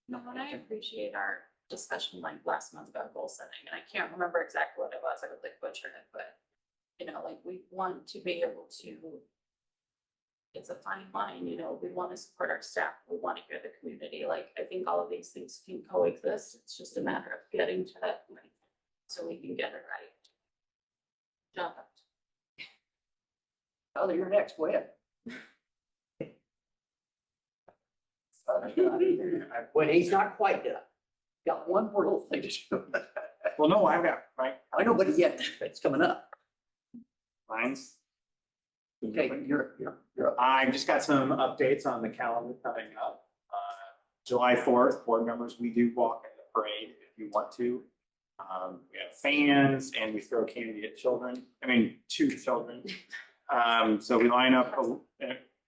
No, and I appreciate our discussion like last month about goal setting, and I can't remember exactly what it was, I would like butcher it, but. You know, like we want to be able to. It's a fine line, you know, we want to support our staff, we want to hear the community, like, I think all of these things can coexist, it's just a matter of getting to that point. So we can get it right. Job. Oh, you're next, go ahead. Wait, he's not quite done. Got one more little thing to do. Well, no, I've got, right, I know, but yet, it's coming up. mine's. Okay, you're up. I've just got some updates on the calendar coming up. July 4th, board members, we do walk in the parade if you want to. We have fans and we throw candy at children, to children. So we line up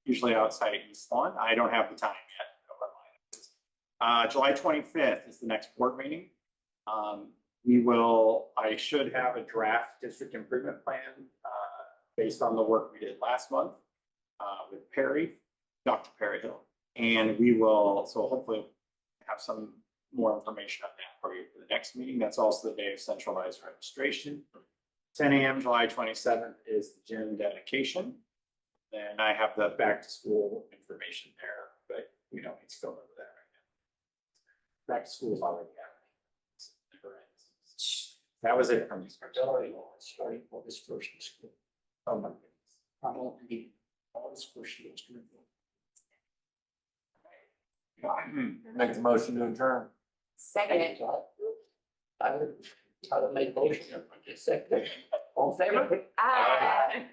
usually outside of East Lawn. I don't have the time yet. July 25th is the next board meeting. I should have a draft district improvement plan based on the work we did last month with Dr. Perry Hill. And we will, so hopefully have some more information on that for you for the next meeting. That's also the day of centralized registration. 10 a.m. July 27th is the gym dedication. Then I have the back to school information there, but we don't need to go over that right now. Back to school is already happening. That was it from me. Starting August 1st in school. Oh my goodness. I won't be August 1st in school. Make the motion to adjourn. Second. Tyler made a motion, everyone just second. All in favor? Aye.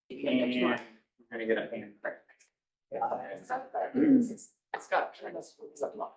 Next And we're month. gonna get a hand. Yeah. It's got. It's got.